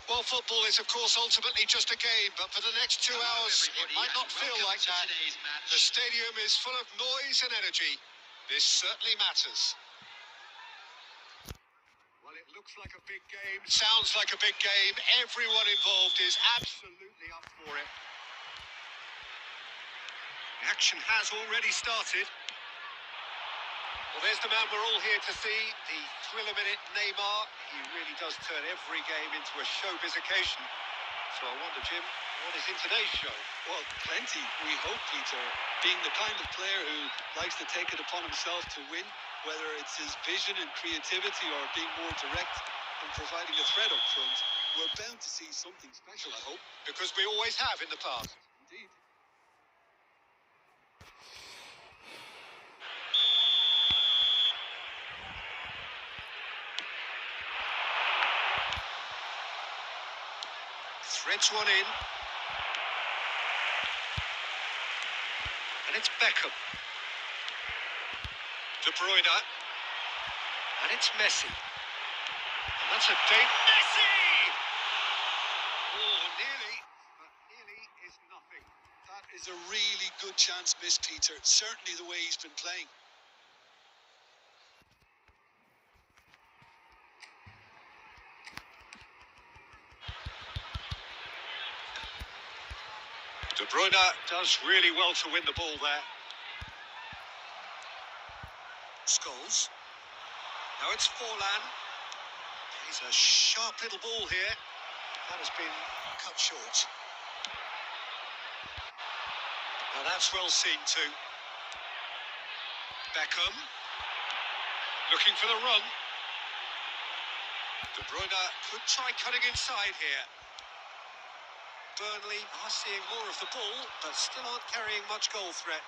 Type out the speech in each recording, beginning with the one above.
Well, football is, of course, ultimately just a game, but for the next 2 hours, it might not feel like that. The stadium is full of noise and energy. This certainly matters. Well, it looks like a big game, sounds like a big game. Everyone involved is absolutely up for it. The action has already started. Well, there's the man we're all here to see, the thriller-minute Neymar. He really does turn every game into a showbiz occasion. So I wonder, Jim, what is in today's show? Well, plenty, we hope, Peter. Being the kind of player who likes to take it upon himself to win, whether it's his vision and creativity or being more direct and providing a threat up front, we're bound to see something special, I hope. Because we always have in the past. Indeed. Threads one in. And it's Beckham. De Bruyne. And it's Messi. And that's a date. Messi! Oh, nearly. But nearly is nothing. That is a really good chance missed, Peter. Certainly the way he's been playing. De Bruyne does really well to win the ball there. Scholes. Now it's Forlan. He's a sharp little ball here. That has been cut short. Now that's well seen too. Beckham. Looking for the run. De Bruyne could try cutting inside here. Burnley are seeing more of the ball, but still aren't carrying much goal threat.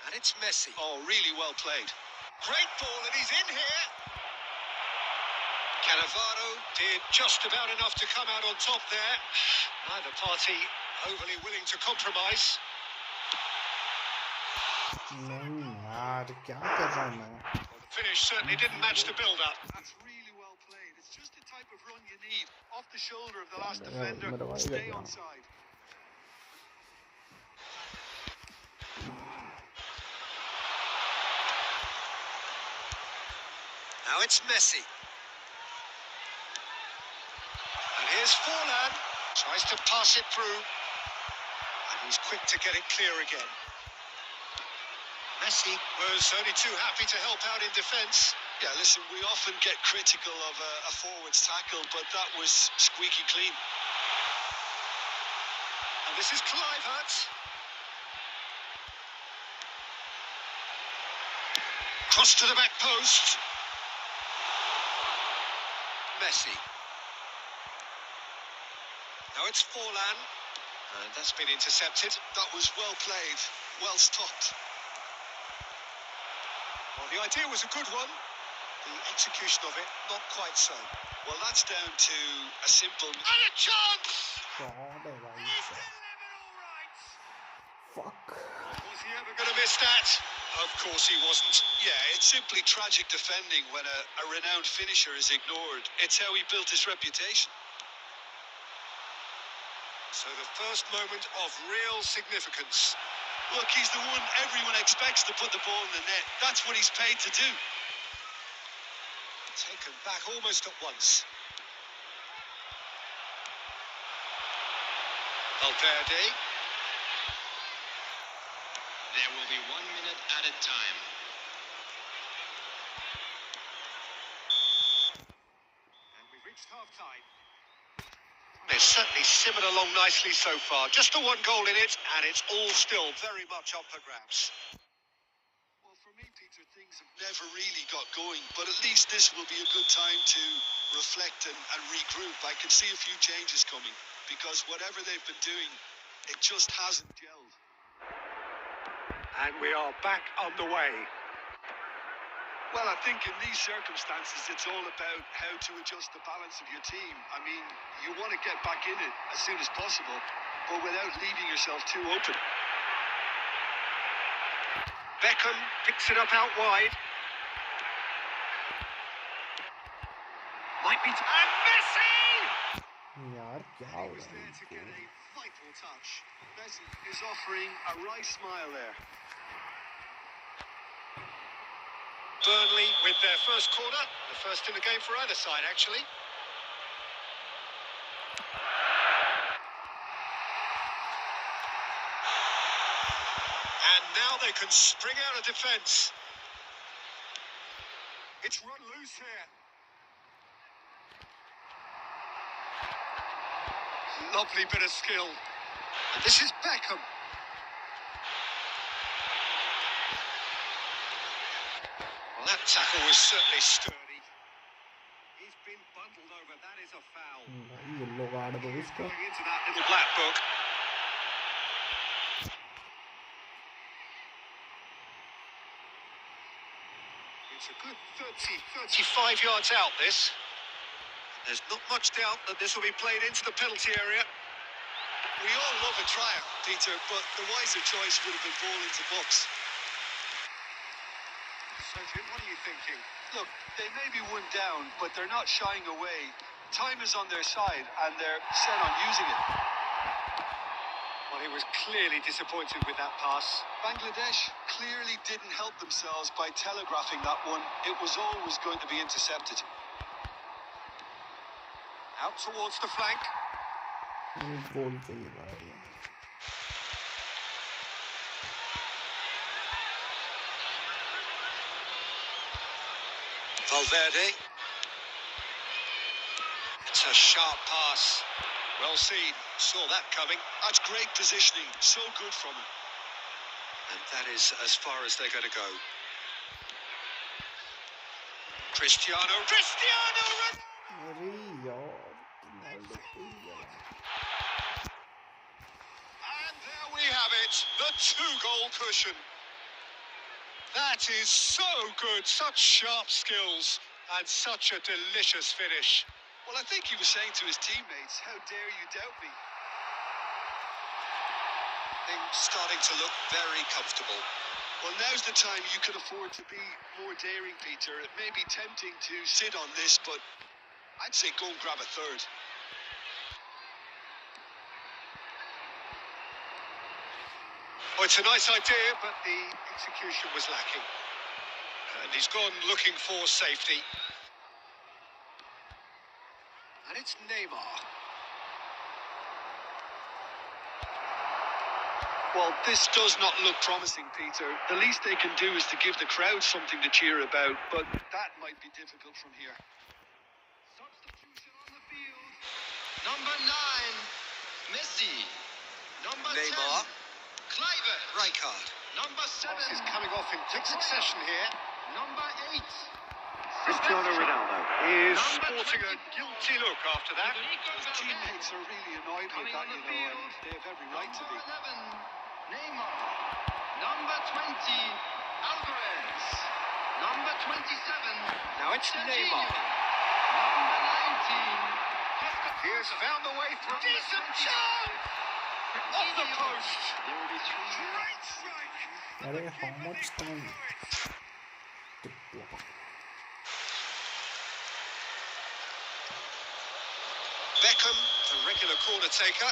And it's Messi. Oh, really well played. Great ball, and he's in here. Cannavaro did just about enough to come out on top there. Neither party overly willing to compromise. नहीं यार क्या कर रहा हूँ मैं? The finish certainly didn't match the build-up. That's really well played. It's just the type of run you need. Off the shoulder of the last defender. Stay onside. Now it's Messi. And here's Forlan. Tries to pass it through. And he's quick to get it clear again. Messi was only too happy to help out in defence. Yeah, listen, we often get critical of a forward's tackle, but that was squeaky clean. And this is Kluivert. Cross to the back post. Messi. Now it's Forlan. And that's been intercepted. That was well played, well stopped. Well, the idea was a good one. The execution of it, not quite so. Well, that's down to a simple... And a chance! God, He's delivered all right. fuck. Was he ever going to miss that? Of course he wasn't. Yeah, it's simply tragic defending when a renowned finisher is ignored. It's how he built his reputation. So the first moment of real significance. Look, he's the one everyone expects to put the ball in the net. That's what he's paid to do. Taken back almost at once. Valverde. There will be 1 minute at a time. And we've reached half-time. It's certainly simmered along nicely so far. Just the one goal in it, and it's all still very much up for grabs. Well, for me, Peter, things have never really got going, but at least this will be a good time to reflect and regroup. I can see a few changes coming, because whatever they've been doing, it just hasn't gelled. And we are back underway. Well, I think in these circumstances, it's all about how to adjust the balance of your team. I mean, you want to get back in it as soon as possible, but without leaving yourself too open. Beckham picks it up out wide. Might be... And Messi! यार क्या हो He was रहा है there to इनको? get a vital touch. Messi is offering a wry smile there. Burnley with their first corner, the first in the game for either side, actually. And now they can spring out of defence. It's run loose here. Lovely bit of skill. And this is Beckham. Well, that tackle was certainly sturdy. He's been bundled over. That is a foul. भाई yellow card दो इसको. Going into that little black book. It's a good 35 yards out, this. There's not much doubt that this will be played into the penalty area. We all love a trial, Peter, but the wiser choice would have been ball into box. So, Jim, what are you thinking? Look, they may be one down, but they're not shying away. Time is on their side, and they're set on using it. Well, he was clearly disappointed with that pass. Bangladesh clearly didn't help themselves by telegraphing that one. It was always going to be intercepted. Out towards the flank. गोल चाहिए भाई. Valverde. It's a sharp pass. Well seen. Saw that coming. That's great positioning. So good from him. And that is as far as they're going to go. Cristiano Ronaldo! अरे यार Ronaldo को ही यार. And there we have it, the 2-goal cushion. That is so good, such sharp skills and such a delicious finish. Well, I think he was saying to his teammates, how dare you doubt me? Things starting to look very comfortable. Well, now's the time you can afford to be more daring, Peter. It may be tempting to sit on this, but I'd say go and grab a third. Well, it's a nice idea, but the execution was lacking. And he's gone looking for safety. And it's Neymar. Well, this does not look promising, Peter. The least they can do is to give the crowd something to cheer about, but that might be difficult from here. Substitution on the field. Number 9, Messi. Number Neymar. 10, Kluivert. Rijkaard. Number 7, Pass is coming off in quick succession here. number 8, Cristiano Ronaldo is sporting a guilty look after that. His teammates are really annoyed with Coming that, on the and field. they have every right to be. Number 11, Neymar. Number 20, Alvarez. Number 27, Now it's Serginho. Neymar. Number 19, He has found the way through. Decent chance! Off the post. There will be 3 Great strike. अरे how much time? Beckham, the regular corner taker.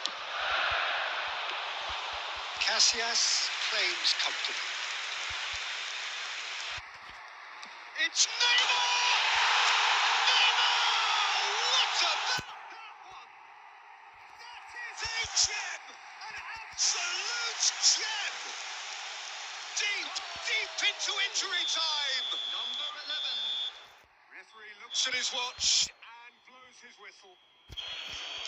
Casillas claims comfortably. It's Neymar! Neymar! What about that one? That is a gem! An absolute gem! Deep into injury time! number 11. Referee looks at his watch and blows his whistle.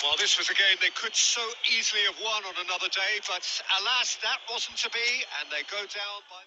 Well, this was a game they could so easily have won on another day, but alas, that wasn't to be, and they go down by...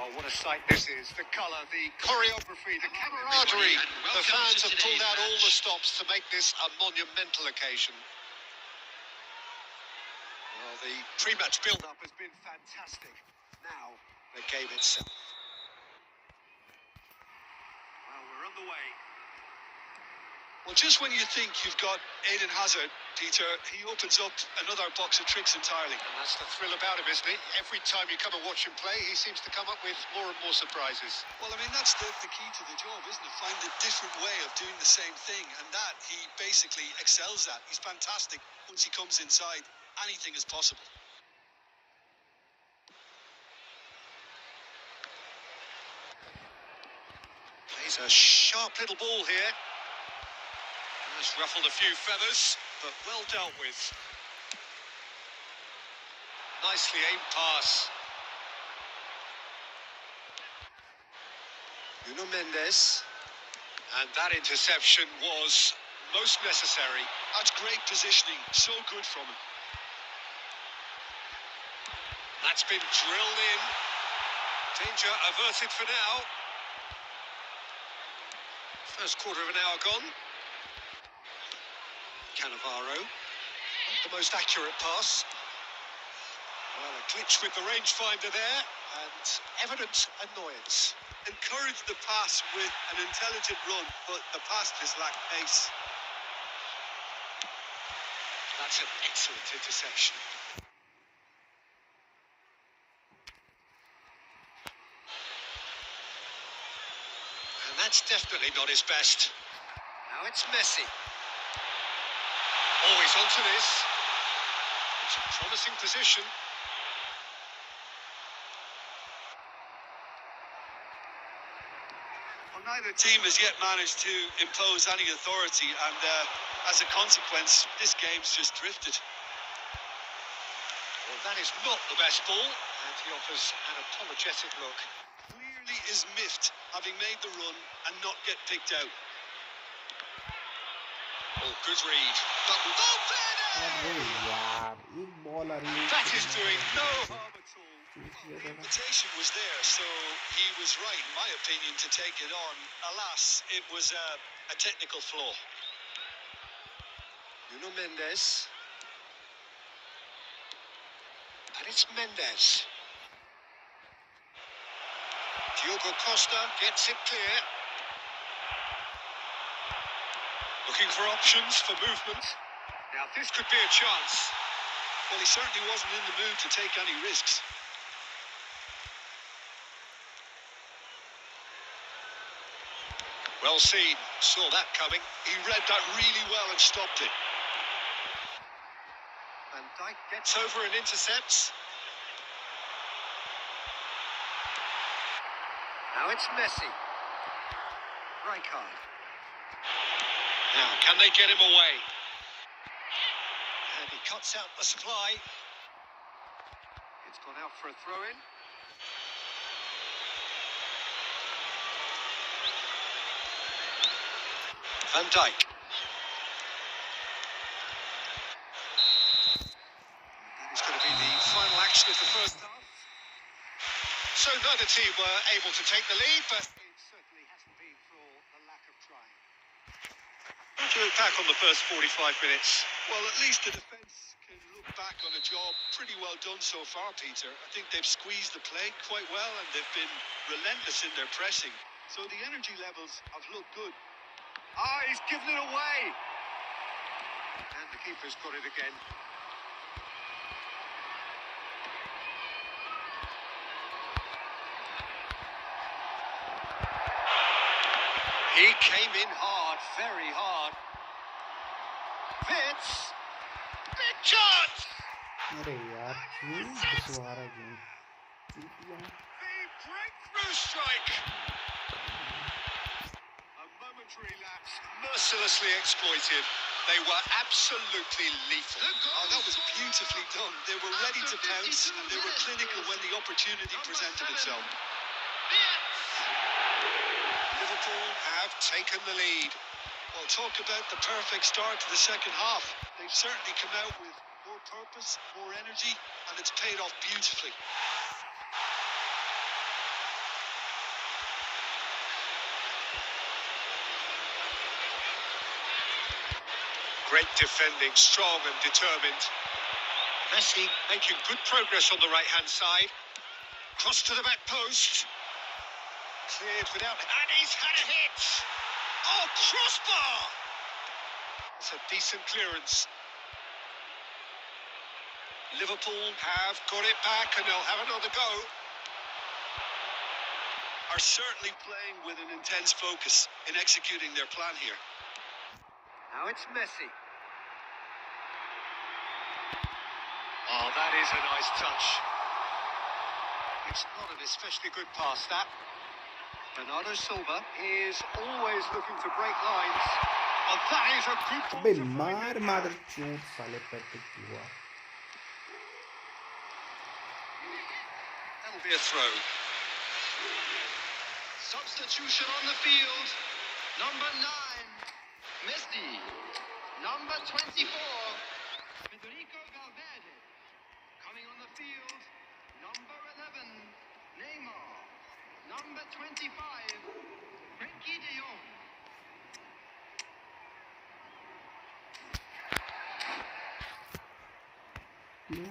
Oh, what a sight this is. The colour, the choreography, the camaraderie. The fans have pulled out all the stops to make this a monumental occasion. Well, the pre-match build-up has been fantastic. Now, the game itself. Well, we're on the way. Well, just when you think you've got Eden Hazard, Peter, he opens up another box of tricks entirely. And that's the thrill about him, isn't it? Every time you come and watch him play, he seems to come up with more and more surprises. Well, I mean, that's the key to the job, isn't it? Find a different way of doing the same thing, and that he basically excels at. He's fantastic. Once he comes inside, anything is possible. He's a sharp little ball here. Has ruffled a few feathers, but well dealt with. Nicely aimed pass. Nuno Mendes. And that interception was most necessary. That's great positioning. So good from him. That's been drilled in. Danger averted for now. First quarter of an hour gone. Cannavaro, not the most accurate pass. Well, a glitch with the rangefinder there, and evident annoyance. Encouraged the pass with an intelligent run, but the pass just lacked pace. That's an excellent interception. And that's definitely not his best. Now it's Messi. Always onto this. It's a promising position. Well, neither team has yet managed to impose any authority, and as a consequence, this game's just drifted. Well, that is not the best ball, and he offers an apologetic look. Clearly is miffed, having made the run and not get picked out. Oh, good read. अरे यार एक ball आ रही है That is doing no harm at all. The invitation was there, so he was right, in my opinion, to take it on. Alas, it was a technical flaw. Nuno Mendes. And it's Mendes. Diogo Costa gets it clear. Looking for options for movement. Now this could be a chance. Well, he certainly wasn't in the mood to take any risks. Well seen. Saw that coming. He read that really well and stopped it. Van Dijk gets over and intercepts. Now it's Messi. Rijkaard. Now, can they get him away? And he cuts out the supply. It's gone out for a throw-in. Van Dijk. That is going to be the final action of the first half. So neither team were able to take the lead, but it certainly hasn't been for the lack of trying. How do you look back on the first 45 minutes? Well, at least the defence can look back on a job pretty well done so far, Peter. I think they've squeezed the play quite well and they've been relentless in their pressing. So the energy levels have looked good. Ah, he's given it away. And the keeper's got it again. He came in hard, very hard. Fitz. Big chance. अरे यार क्यों दुश्वारा game The breakthrough strike. A momentary lapse, mercilessly exploited. They were absolutely lethal. Oh, that was beautifully done. They were ready to pounce and they were clinical when the opportunity presented itself. Liverpool have taken the lead. Well, talk about the perfect start to the second half. They've certainly come out with more purpose, more energy, and it's paid off beautifully. Great defending, strong and determined. Messi making good progress on the right-hand side. Cross to the back post. Cleared without... And he's had a hit! Oh, crossbar! It's a decent clearance. Liverpool have got it back and they'll have another go. Are certainly playing with an intense focus in executing their plan here. Now it's Messi. Oh, that is a nice touch. It's not an especially good pass, that. Bernardo Silva is always looking to break lines. Oh, that is a good ball अबे to find मार it. मार चूत साले पैटिक हुआ. That'll be a throw. Substitution on the field. Number 9, Messi. Number 24, Federico Valverde. Coming on the field, number 11, Neymar. Number 25, Frankie de Jong.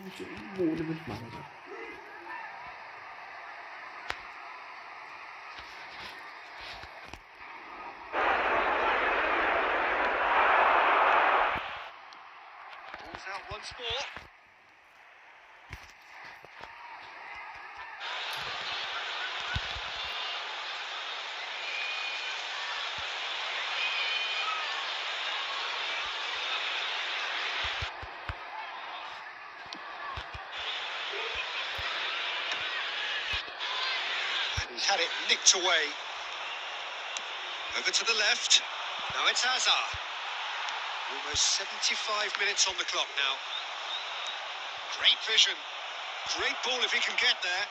मुझे बोल में मारा जा. Ball's out once more. He's had it nicked away. Over to the left. Now it's Hazard. Almost 75 minutes on the clock now. Great vision. Great ball if he can get there.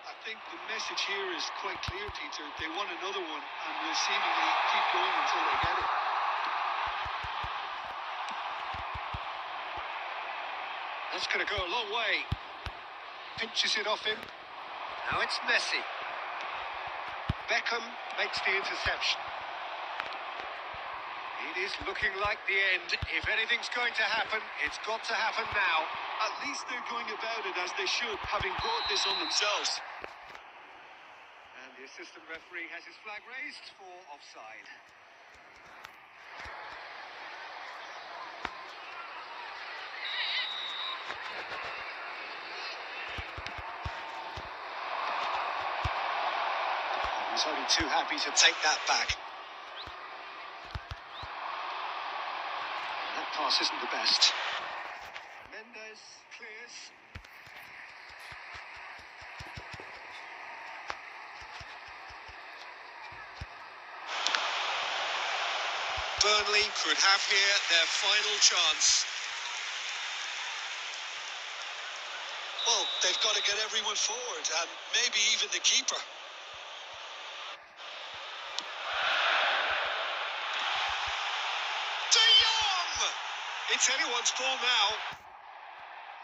I think the message here is quite clear, Peter. They want another one and will seemingly keep going until they get it. That's going to go a long way. Pinches it off him. Now it's Messi. Beckham makes the interception. It is looking like the end. If anything's going to happen, it's got to happen now. At least they're going about it as they should, having brought this on themselves. And the assistant referee has his flag raised for offside. He's only too happy to take that back. That pass isn't the best. Mendes clears. Burnley could have here their final chance. Well, they've got to get everyone forward, and maybe even the keeper. De Jong! It's anyone's ball now.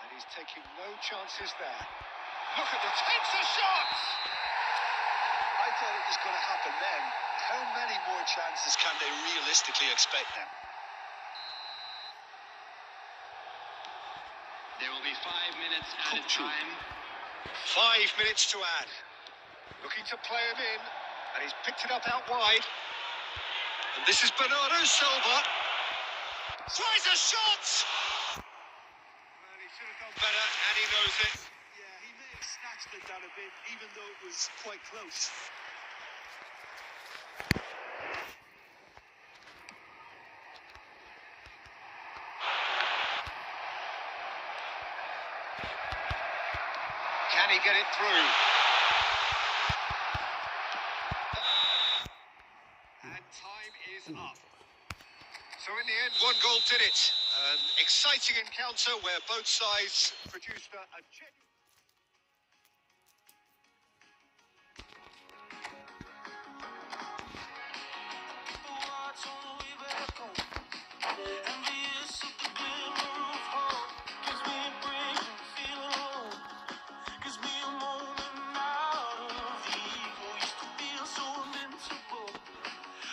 And he's taking no chances there. Look at the takes a shot! I thought it was going to happen then. How many more chances can they realistically expect now? There will be 5 minutes added time. 5 minutes to add. Looking to play him in, and he's picked it up out wide. And this is Bernardo Silva. Tries a shot! Well, he should have done better, and he knows it. Yeah, he may have snatched at that a bit, even though it was quite close. Can he get it through? And time is up. So in the end, 1 goal did it. An exciting encounter where both sides produced a genuine...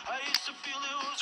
I used to feel it was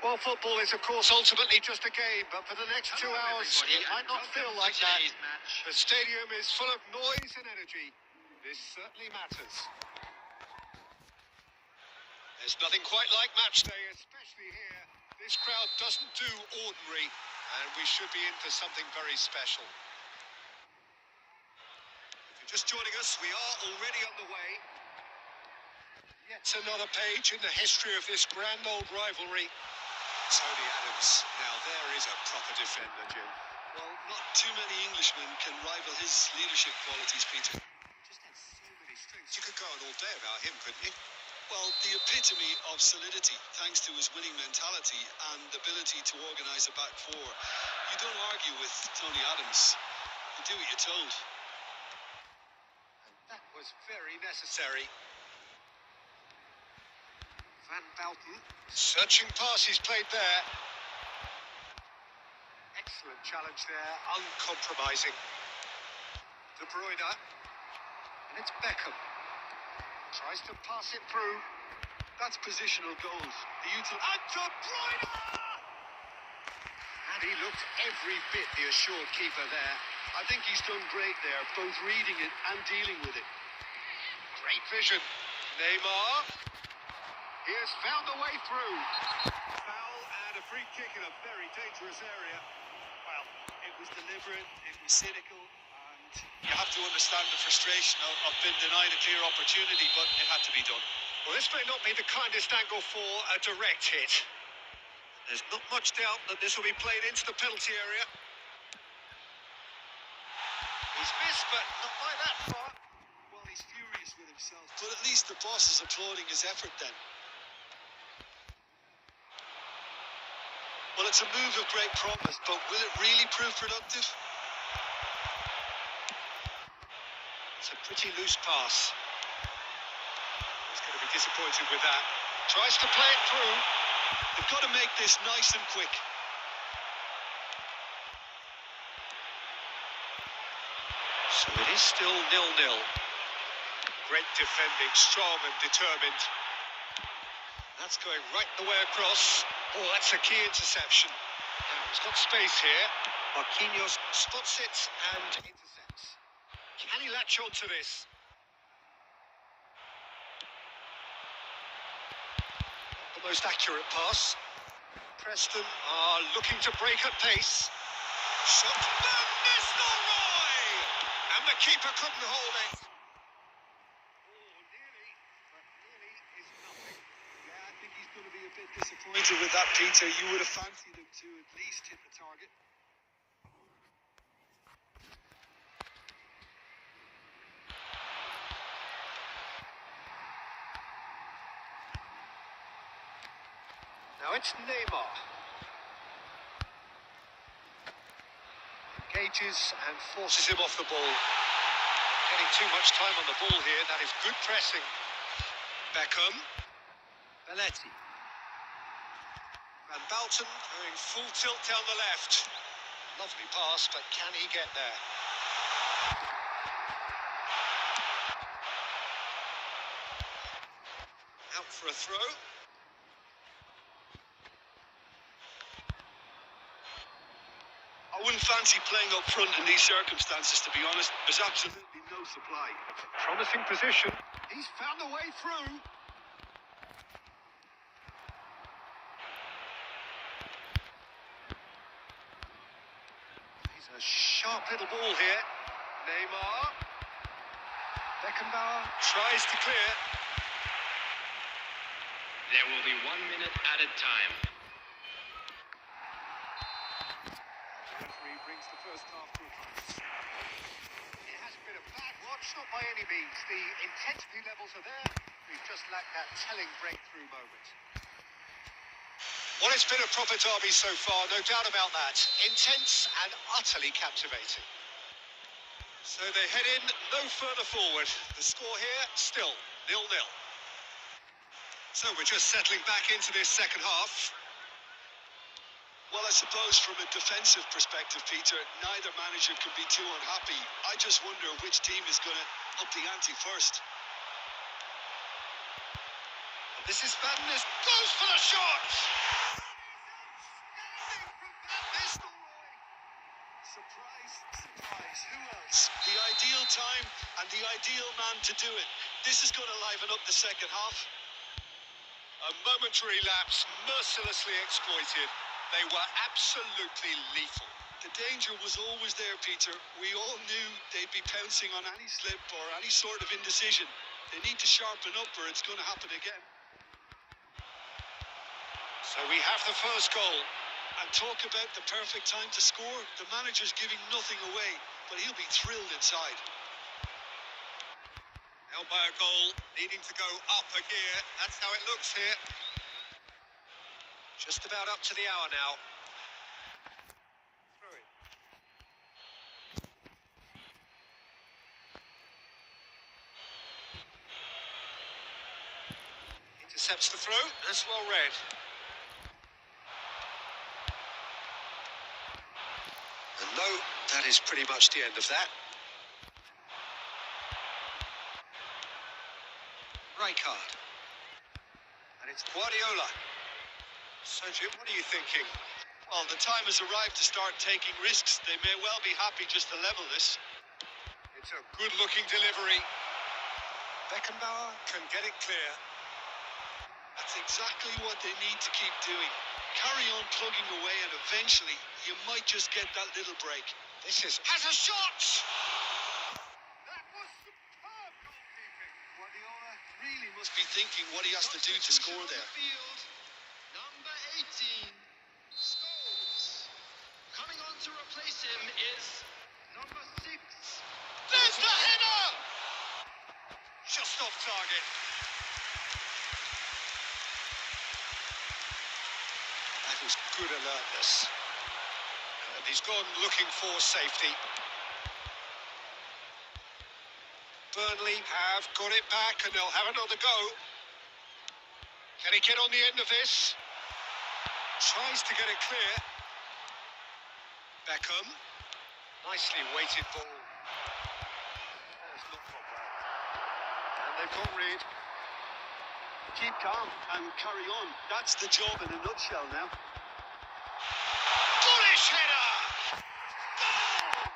Well, football is, of course, ultimately just a game, but for the next 2 hours, it might not feel like that. The stadium is full of noise and energy. This certainly matters. There's nothing quite like match day, especially here. This crowd doesn't do ordinary, and we should be in for something very special. If you're just joining us, we are already on the way. Yet another page in the history of this grand old rivalry. Tony Adams, now there is a proper defender, Jim. Well, not too many Englishmen can rival his leadership qualities, Peter. Just had so many strengths. You could go on all day about him, couldn't you? Well, the epitome of solidity, thanks to his winning mentality and ability to organise a back four. You don't argue with Tony Adams. You do what you're told. And that was very necessary. Van Bouten, searching pass he's played there. Excellent challenge there, uncompromising. De Bruyne, and it's Beckham. Tries to pass it through. That's positional goals. And De Bruyne! And he looked every bit the assured keeper there. I think he's done great there, both reading it and dealing with it. Great vision. Neymar. He has found a way through. Foul and a free kick in a very dangerous area. Well, it was deliberate, it was cynical, and you have to understand the frustration of being denied a clear opportunity, but it had to be done. Well, this may not be the kindest angle for a direct hit. There's not much doubt that this will be played into the penalty area. He's missed, but not by that far. Well, he's furious with himself, but at least the boss is applauding his effort then. Well, it's a move of great promise, but will it really prove productive? It's a pretty loose pass. He's going to be disappointed with that. Tries to play it through. They've got to make this nice and quick. So it is still 0-0. Great defending, strong and determined. That's going right the way across. Oh, that's a key interception. Now, he's got space here. Marquinhos spots it and intercepts. Can he latch on to this? Not the most accurate pass. Preston are looking to break at pace. Shot. Van Nistelrooy! And the keeper couldn't hold it. Going to be a bit disappointed with that, Peter. You would have fancied him to at least hit the target. Now it's Neymar. Engages and forces him off the ball. Getting too much time on the ball here. That is good pressing. Beckham. Belletti. Van Bouten going full tilt down the left. Lovely pass, but can he get there? Out for a throw. I wouldn't fancy playing up front in these circumstances, to be honest. There's absolutely no supply. Promising position. He's found a way through. A sharp little ball here. Neymar. Beckenbauer tries to clear. There will be 1 minute added time. The referee brings the touch, not by any means. The intensity levels are there. We've just lacked that telling breakthrough moment. Well, it's been a proper derby so far, no doubt about that. Intense and utterly captivating. So they head in no further forward. The score here, still 0-0. So we're just settling back into this second half. Well, I suppose from a defensive perspective, Peter, neither manager can be too unhappy. I just wonder which team is going to up the ante first. And this is Madness. Goes for the shot! Surprise, surprise. Who else? The ideal time and the ideal man to do it. This is going to liven up the second half. A momentary lapse, mercilessly exploited. They were absolutely lethal. The danger was always there, Peter. We all knew they'd be pouncing on any slip or any sort of indecision. They need to sharpen up or it's going to happen again. So we have the first goal. And talk about the perfect time to score. The manager's giving nothing away, but he'll be thrilled inside. Held by a goal, needing to go up a gear. That's how it looks here. Just about up to the hour now. Through it. Intercepts the throw. That's well read. And no, that is pretty much the end of that. Card. And it's Guardiola. So, Jim, what are you thinking? Well, the time has arrived to start taking risks. They may well be happy just to level this. It's a good-looking delivery. Beckenbauer can get it clear. That's exactly what they need to keep doing. Carry on plugging away and eventually you might just get that little break. This has a shot! That was superb goalkeeping. Guardiola really must be thinking what he has to do to score there. Field, number 18 scores. Coming on to replace him is number 6. There's the header! Just off target. That was good alertness. And he's gone looking for safety. Burnley have got it back and they'll have another go. Can he get on the end of this? Tries to get it clear. Beckham. Nicely weighted ball. That's not proper. And they've got rid. Keep calm and carry on. That's the job in a nutshell now. Bullish header! Goal!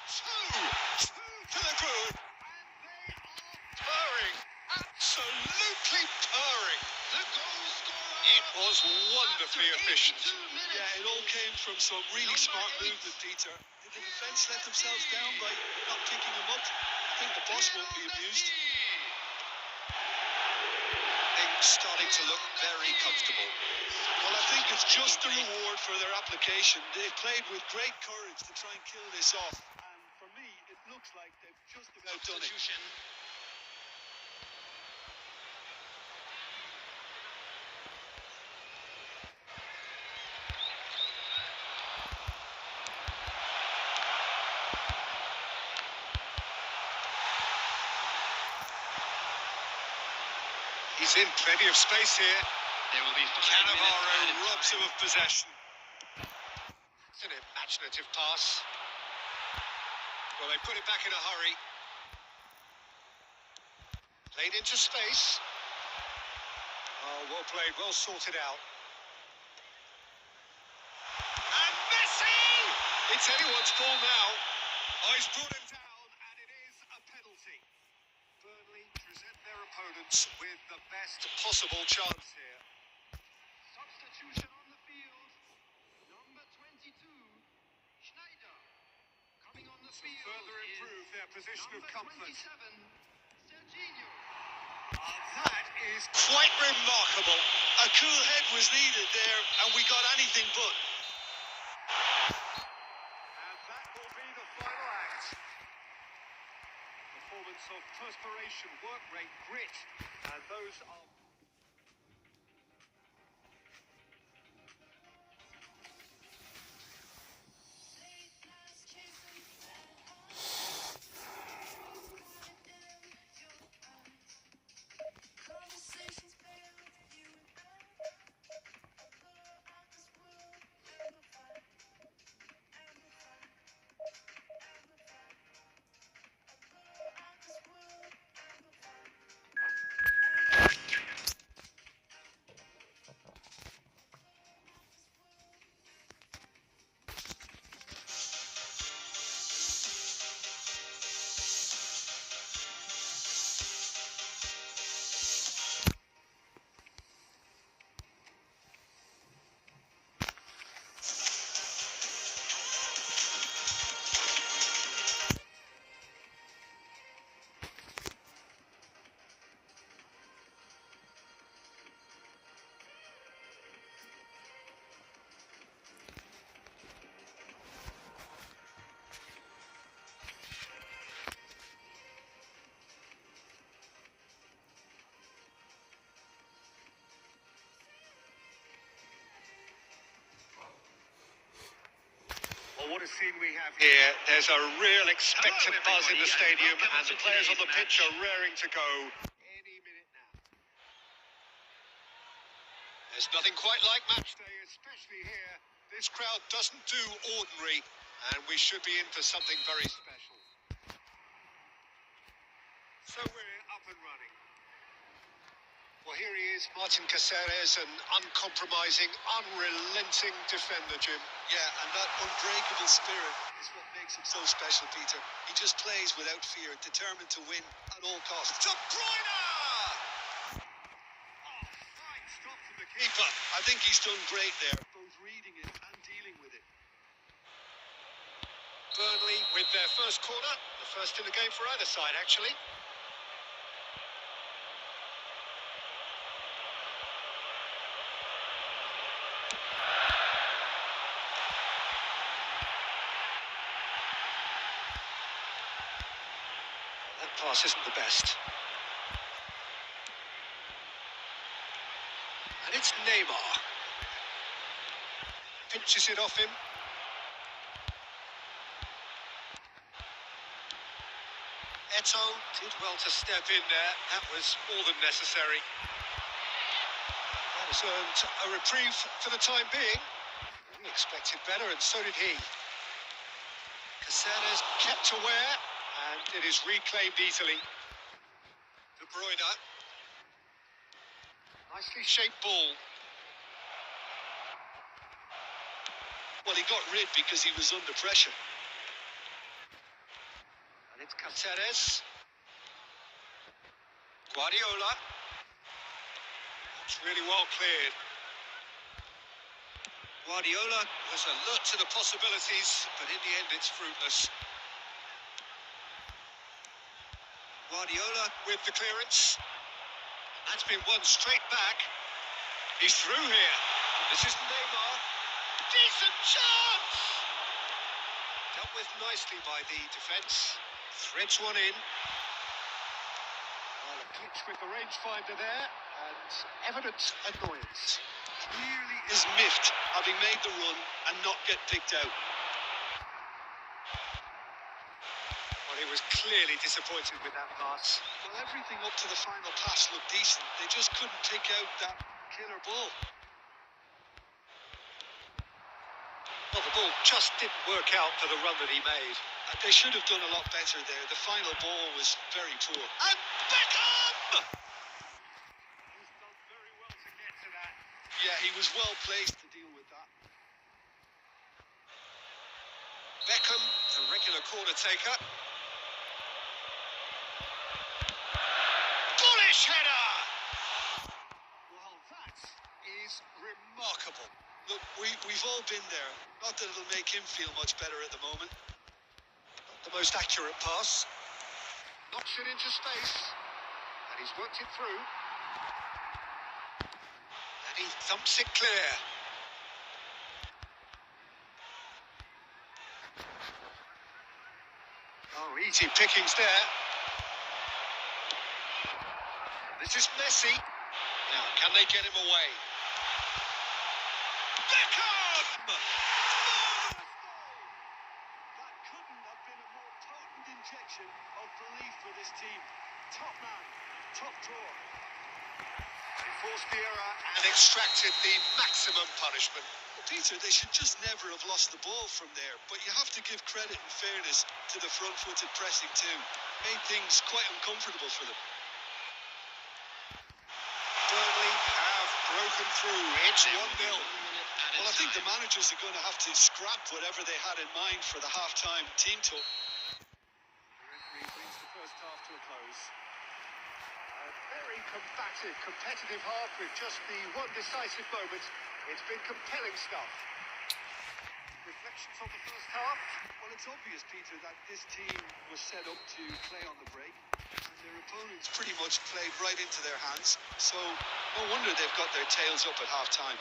Two to the good. And they are purring. Absolutely purring. The goal scorer. It was wonderfully efficient. Yeah, it all came from some really smart movement, Peter. Did the defence let themselves down by not picking him up? I think the boss won't be amused. Things starting to look very comfortable. Well, I think it's just the reward for their application. They've played with great courage to try and kill this off. And for me, it looks like they've just about done it. Substitution. He's in plenty of space here. There will be 5 Cannavaro minutes added robs him time. of possession. It's an imaginative pass. Well, they put it back in a hurry. Played into space. Oh, well played, well sorted out. And Messi! It's anyone's ball now. Oh, he's brought him down, and it is a penalty. Burnley present their opponents with the best possible chance here. Substitution on the field. Number 22, Schneider. Coming on the field Further improve their position of number comfort. 27, Serginho. That is quite remarkable. A cool head was needed there, and we got anything but. And that will be the final act. concentration, work rate, grit, and those are... Well, what a scene we have here. There's a real expectant buzz in the stadium, and the players on the pitch are raring to go any minute now. There's nothing quite like match day, especially here. This crowd doesn't do ordinary, and we should be in for something very special. So we're up and running. Well, here he is, Martin Caceres, an uncompromising, unrelenting defender, Jim. Yeah, and that unbreakable spirit is what makes him so special, Peter. He just plays without fear, determined to win at all costs. De Bruyne! Oh, fine stop from the keeper. I think he's done great there, both reading it and dealing with it. Burnley with their first corner, the first in the game for either side, actually. That pass isn't the best. And it's Neymar. Pinches it off him. Eto did well to step in there. That was more than necessary. That has earned a reprieve for the time being. We expected better, and so did he. Caceres kept aware, and it is reclaimed easily. De Bruyne. Nicely shaped ball. Well, he got rid because he was under pressure. And it's Caceres. Guardiola. That's really well cleared. Guardiola was alert to the possibilities, but in the end it's fruitless. Guardiola with the clearance. That's been won straight back. He's through here. This is Neymar. Decent chance! Dealt with nicely by the defence. Threads one in. Well, a glitch with the rangefinder there, and evident annoyance. Clearly is miffed, having made the run and not get picked out. Well, he was clearly disappointed with that pass. Well, everything up to the final pass looked decent. They just couldn't pick out that killer ball. Well, the ball just didn't work out for the run that he made. They should have done a lot better there. The final ball was very poor. And Beckham! He's done very well to get to that. Yeah, he was well placed to deal with that. Beckham, the regular corner taker. Bullish header! Well, that is remarkable. Look, we've all been there. Not that it'll make him feel much better at the moment. Not the most accurate pass. Knocks it into space. And he's worked it through. And he thumps it clear. Oh, easy pickings there. This is Messi. Now, can they get him away? Beckham! That couldn't have been a more potent injection of belief for this team. Top man, top drawer. They forced the error and extracted the maximum punishment. Well, Peter, they should just never have lost the ball from there, but you have to give credit and fairness to the front-footed pressing too. Made things quite uncomfortable for them. Burnley have broken through. It's 1-0. Well, I think the managers are going to have to scrap whatever they had in mind for the half-time team talk. The referee brings the first half to a close. A very combative, competitive half with just the one decisive moment. It's been compelling stuff. Reflections on the first half? Well, it's obvious, Peter, that this team was set up to play on the break, and their opponents pretty much played right into their hands, so no wonder they've got their tails up at half-time.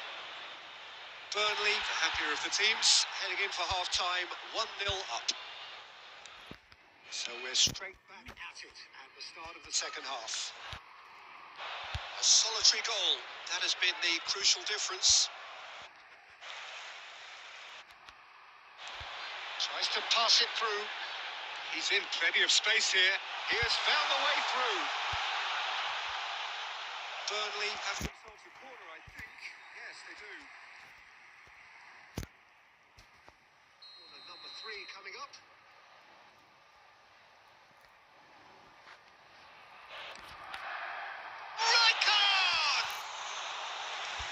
Burnley, the happier of the teams, heading in for half-time, 1-0 up. So we're straight back at it at the start of the second half. A solitary goal, that has been the crucial difference. Tries to pass it through. He's in plenty of space here. He has found the way through. Burnley have themselves a corner, I think. Yes, they do. Corner number 3 coming up.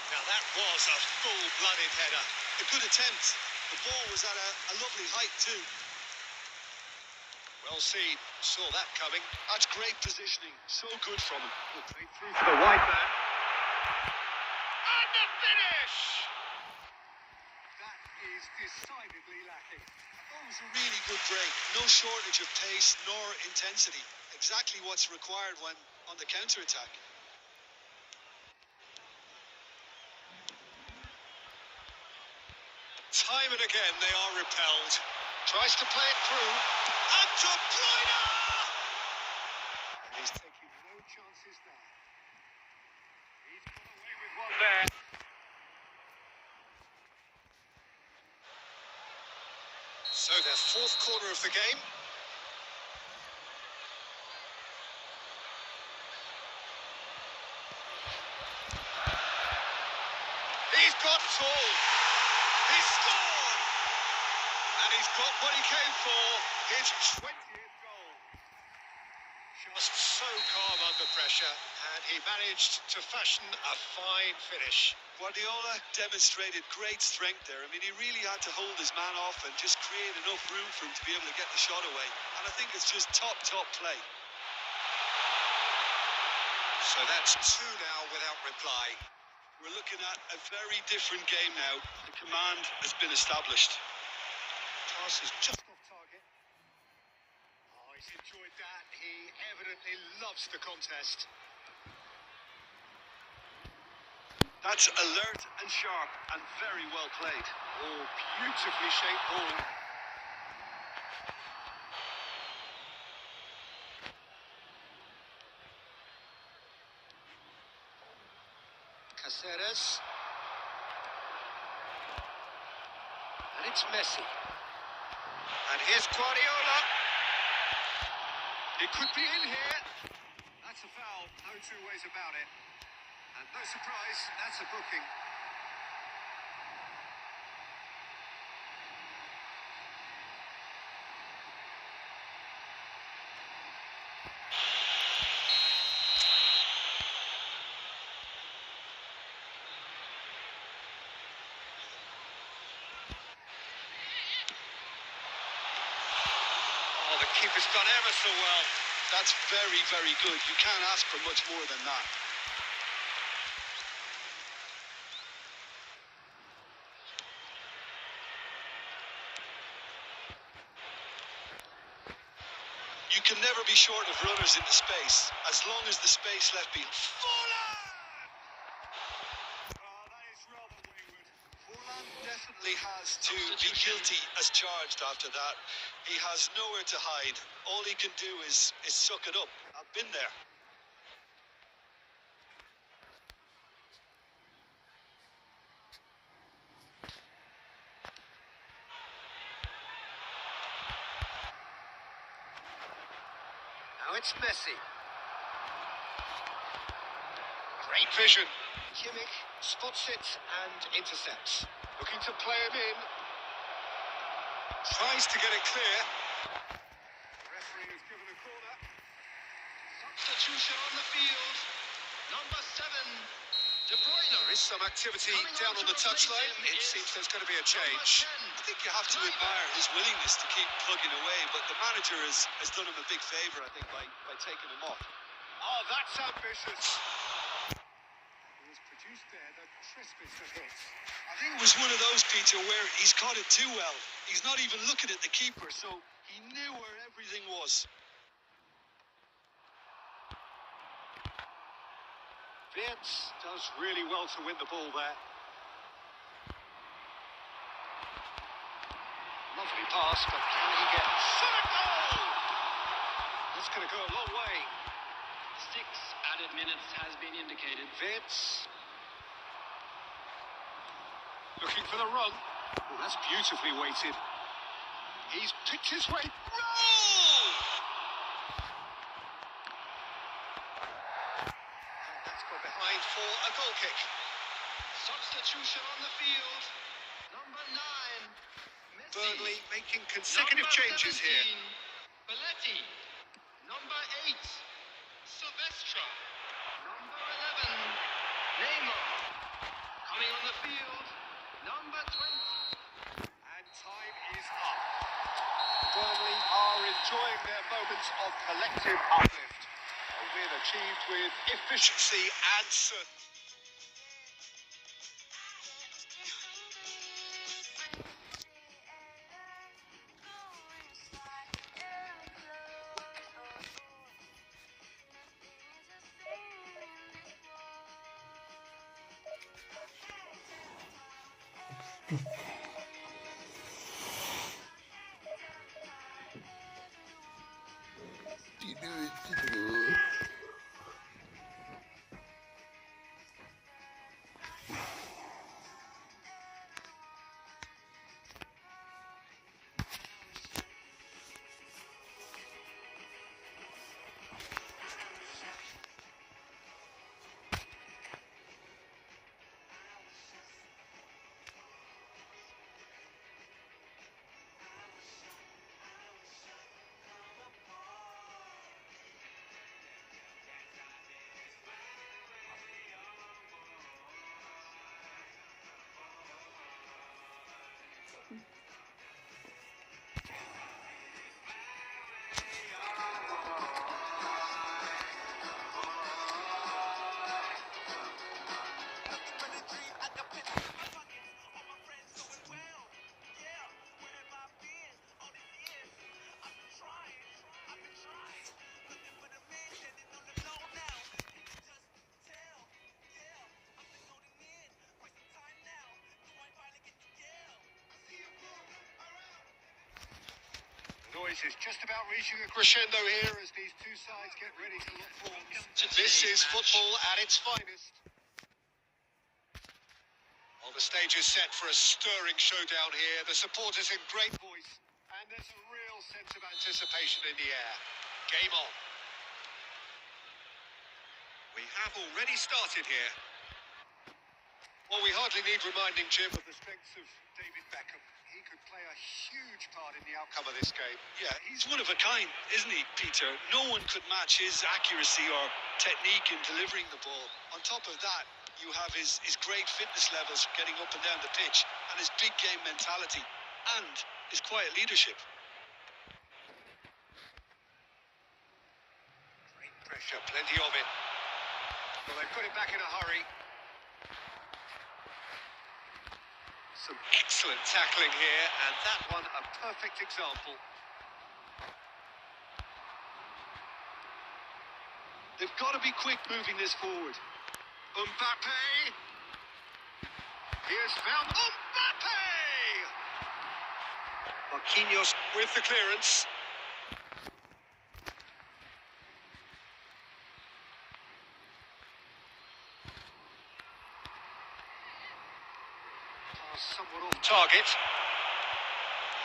Now that was a full-blooded header. A good attempt. The ball was at a lovely height too. Well seen. Saw that coming. That's great positioning. So good from him. Played through for the wide man. And the finish! That is decidedly lacking. That was a really good break. No shortage of pace nor intensity. Exactly what's required when on the counter-attack. Time and again they are repelled. Tries to play it through. And De Bruyne! And he's taking no chances there. He's got away with one there. So their fourth corner of the game. He's got tall. He scored! And he's got what he came for, his 20th goal. Just so calm under pressure, and he managed to fashion a fine finish. Guardiola demonstrated great strength there. I mean, he really had to hold his man off and just create enough room for him to be able to get the shot away. And I think it's just top play. So that's 2 now without reply. We're looking at a very different game now. The command has been established. Pass is just off target. Oh, he's enjoyed that. He evidently loves the contest. That's alert and sharp and very well played. Oh, beautifully shaped ball. Caceres. And it's Messi. And here's Guardiola. It could be in here. That's a foul, no two ways about it. And no surprise, that's a booking. Oh, the keeper's done ever so well. That's very, very good. You can't ask for much more than that. You can never be short of runners into space, as long as the space left behind. Forlan! Oh, that is rather wayward. Forlan definitely has to be guilty as charged after that. He has nowhere to hide. All he can do is suck it up. I've been there. it's Messi. Great vision. Kimmich spots it and intercepts. Looking to play him in. Tries to get it clear. The referee has given a corner. Substitution on the field. Number 7, De Bruyne. There is some activity down on the touchline. It seems there's going to be a change. I think you have to admire his willingness to keep plugging away, but the manager has done him a big favour, I think, by taking him off. Oh, that's ambitious. He was produced there, the crispest of hits. I think it was one of those, Peter, where he's caught it too well. He's not even looking at the keeper, so he knew where everything was. Wirtz does really well to win the ball there. Lovely pass, but can he get shot a goal? That's going to go a long way. 6 added minutes has been indicated. Wirtz looking for the run. Oh, that's beautifully weighted. He's picked his way. Roll! That's got behind for a goal kick. Substitution on the field. Number 9, Messi. Burnley making consecutive Number changes 17, here. Belletti. Number 8, Silvestre. Number 11, Neymar. Coming on the field, number 20. And time is up. Burnley are enjoying their moments of collective uplift. A win achieved with efficiency and certainty. Noise is just about reaching a crescendo here as these two sides get ready to look forward. This is football at its finest. Well, the stage is set for a stirring showdown here. The supporters in great voice, and there's a real sense of anticipation in the air. Game on. We have already started here. Well, we hardly need reminding, Jim, of the strengths of David Beckham. He could play a huge part in the outcome of this game. Yeah, he's one of a kind, isn't he, Peter? No one could match his accuracy or technique in delivering the ball. On top of that, you have his great fitness levels getting up and down the pitch, and his big game mentality, and his quiet leadership. Great pressure, plenty of it. Well, they put it back in a hurry. Some excellent tackling here, and that one a perfect example. They've got to be quick moving this forward. Mbappe! He has found Mbappe! Marquinhos with the clearance. Somewhat off target.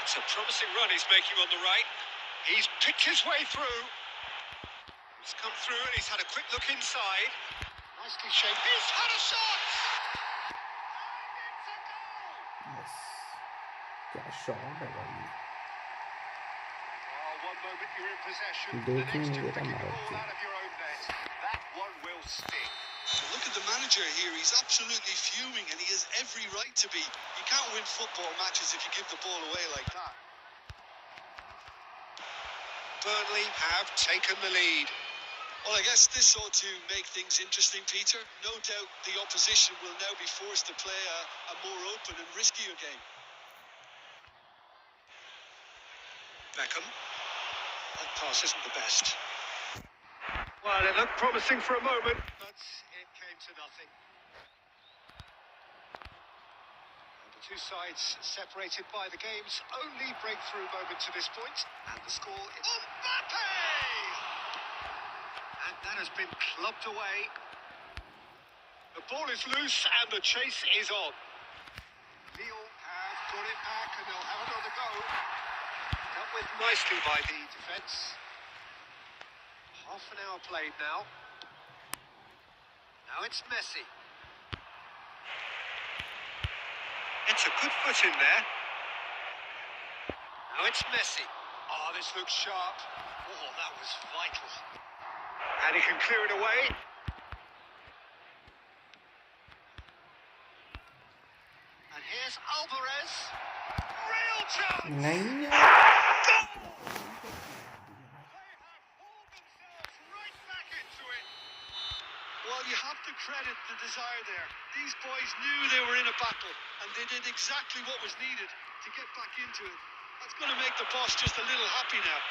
It's a promising run he's making on the right. He's picked his way through. He's come through and he's had a quick look inside. Nicely shaped. He's had a shot! And it's a goal! बस क्या shot है भाई. Oh, one moment you're in possession, the देख ही next नहीं you're देता picking the मार ball के. out of your own net. That one will sting. Look at the manager here. He's absolutely fuming, and he has every right to be. You can't win football matches if you give the ball away like that. Burnley have taken the lead. Well, I guess this ought to make things interesting, Peter. No doubt the opposition will now be forced to play a more open and riskier game. Beckham. That pass isn't the best. Well, it looked promising for a moment, but it came to nothing. And the two sides separated by the game's only breakthrough moment to this point, and the score is Mbappe! And that has been clubbed away. The ball is loose and the chase is on. Lyon have got it back and they'll have another go. Dealt with nicely by the defence. Half an hour played now. Now it's Messi. It's a good foot in there. Now it's Messi. Oh, this looks sharp. Oh, that was vital. And he can clear it away. And here's Alvarez. Real chance! नहीं They have hauled themselves right back into it. Well, you have to credit the desire there. These boys knew they were in a battle, and they did exactly what was needed to get back into it. That's going to make the boss just a little happy now.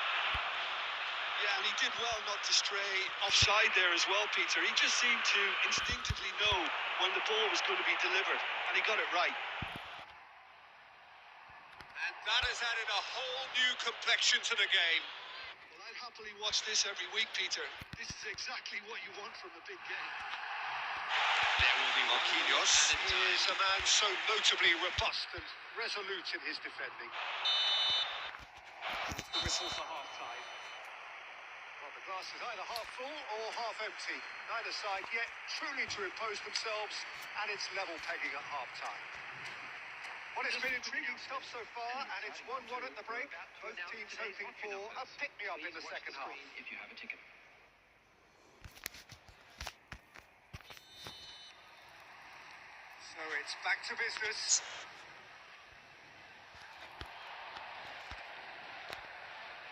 Yeah, and he did well not to stray offside there as well, Peter. He just seemed to instinctively know when the ball was going to be delivered, and he got it right. And that has added a whole new complexion to the game. Well, I'd happily watch this every week, Peter. This is exactly what you want from a big game. There will be Marquinhos. He is a man so notably robust and resolute in his defending. It's the whistle for half-time. Well, the glass is either half full or half empty. Neither side yet truly to impose themselves, and it's level pegging at half-time. Well, it's been intriguing stuff so far, and it's 1-1 at the break. Both teams hoping for a pick-me-up in the second half. If you have a ticket. So it's back to business.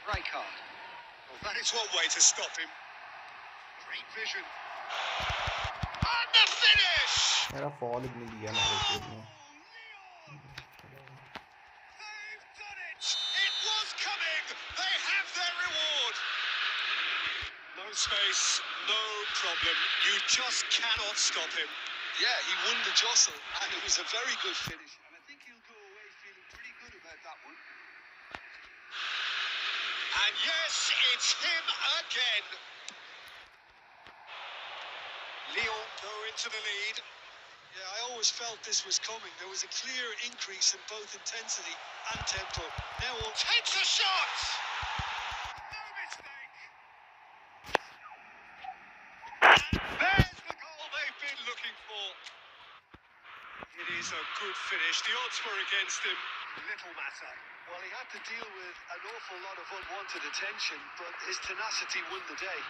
Rijkaard. Well, that is one way to stop him. Great vision. And the finish! मेरा fall नहीं दिया मेरे team ने. They've done it! It was coming! They have their reward! No space, no problem. You just cannot stop him. Yeah, he won the jostle, and it was a very good finish. And I think he'll go away feeling pretty good about that one. And yes, it's him again. Lyon go into the lead. Yeah, I always felt this was coming. There was a clear increase in both intensity and tempo. Now all Takes a shot! No mistake! And there's the goal they've been looking for. It is a good finish. The odds were against him. Little matter. well, he had to deal with an awful lot of unwanted attention, but his tenacity won the day.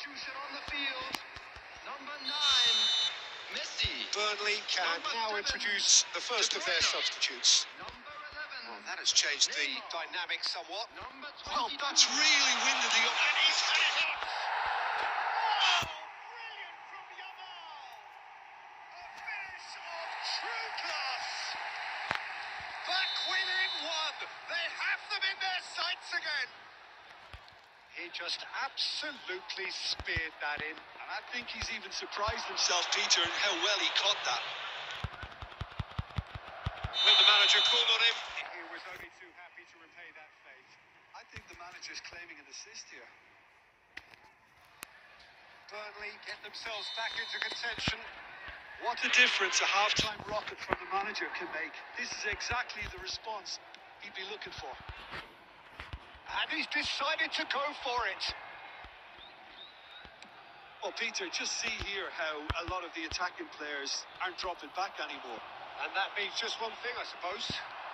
substitution on the field. Number 9, Messi. Burnley can now introduce the first of their substitutes. Number 11. Oh, that has changed the dynamic somewhat. Number 22. Well, that's really winded the up. And he's had it up. Oh, brilliant from Yamal. A finish of true class. Back within one. They have them in their sights again. He just absolutely speared that in. And I think he's even surprised himself, Peter, in how well he caught that. When the manager called on him, he was only too happy to repay that fate. I think the manager's claiming an assist here. Burnley get themselves back into contention. What a difference a half-time rocket from the manager can make. This is exactly the response he'd be looking for. And he's decided to go for it. Well, Peter, just see here how a lot of the attacking players aren't dropping back anymore. And that means just one thing, I suppose.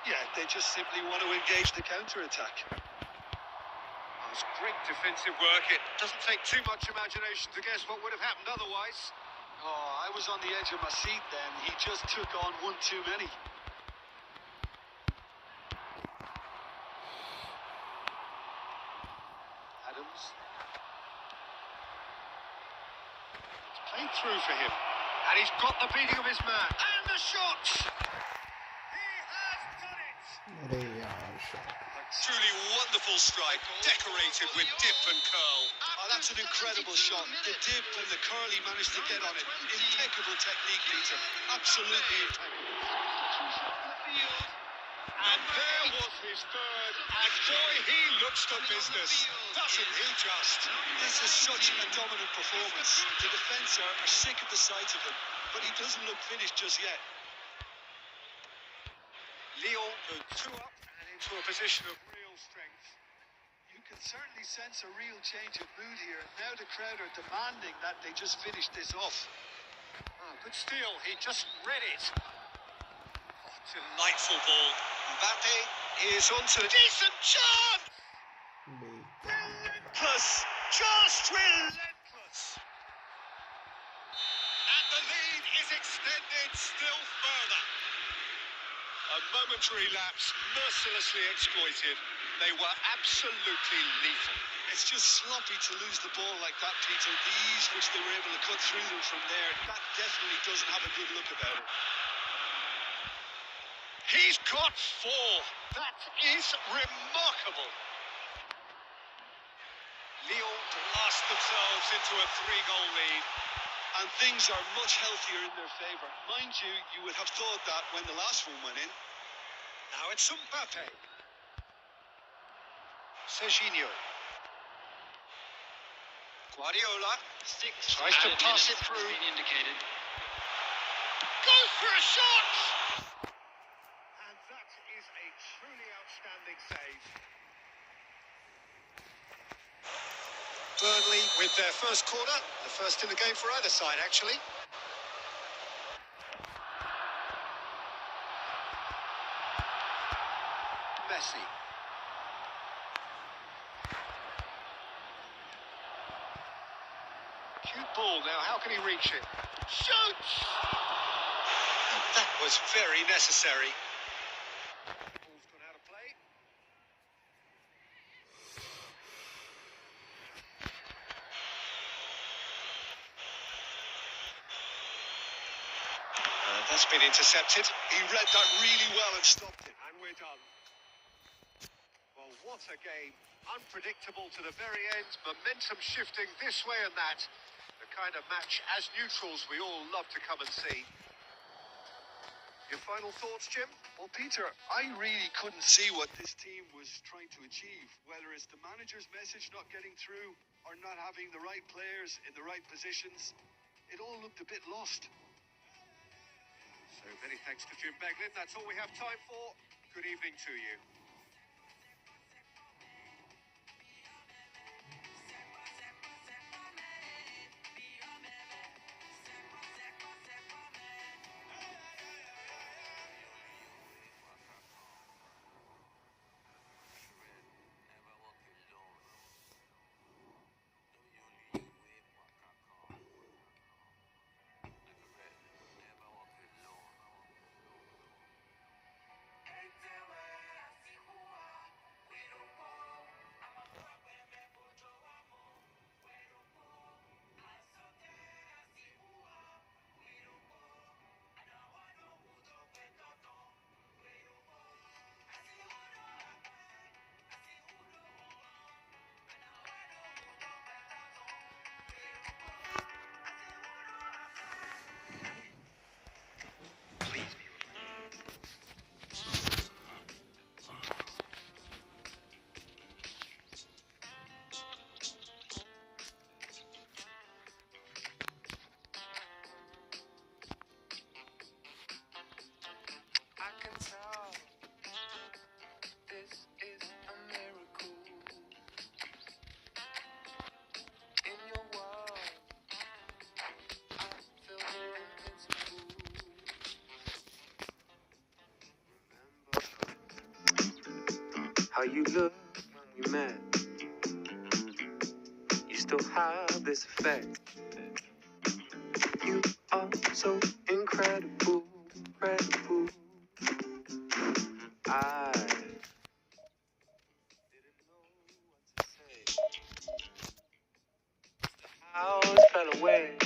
Yeah, they just simply want to engage the counter-attack. Oh, it's great defensive work. It doesn't take too much imagination to guess what would have happened otherwise. Oh, I was on the edge of my seat then. He just took on one too many. Adams. It's played through for him. And he's got the beating of his man. And the shot! He has done it! अरे यार shot. Truly wonderful strike, decorated with dip and curl. Oh, that's an incredible shot. The dip and the curl he managed to get on it. Impeccable technique, Peter. Absolutely impeccable. And there was his third, and boy, he looks the business, doesn't he just? This is such a dominant performance. The defence are sick at the sight of him, but he doesn't look finished just yet. Lyon go 2 up and into a position of real strength. You can certainly sense a real change of mood here. Now the crowd are demanding that they just finish this off. Oh, good steal, he just read it. Oh, delightful ball. Mbappe is on to a decent chance! Relentless! Just relentless! And the lead is extended still further. A momentary lapse, mercilessly exploited. They were absolutely lethal. It's just sloppy to lose the ball like that, Peter. The ease which they were able to cut through them from there, that definitely doesn't have a good look about it. He's got 4. That is remarkable. Lyon blast themselves into a 3-goal lead. And things are much healthier in their favour. Mind you, you would have thought that when the last one went in. Now it's Mbappe. Serginho. Guardiola tries to pass it through. Indicated. Goes for a shot! And that is a truly outstanding save. Burnley with their first corner, the first in the game for either side, actually. Messi. Cute ball now, how can he reach it? Shoots! And that was very necessary. Ball's gone out of play. That's been intercepted. He read that really well and stopped it. And we're done. Well, what a game. Unpredictable to the very end. Momentum shifting this way and that. The kind of match, as neutrals, we all love to come and see. Your final thoughts, Jim? Well, Peter, I really couldn't see what this team was trying to achieve. Whether it's the manager's message not getting through or not having the right players in the right positions. It all looked a bit lost. So many thanks to Jim Beglin. That's all we have time for. Good evening to you. how you looked when we met. You still have this effect. You are so incredible, incredible. I didn't know what to say. Hours fell away.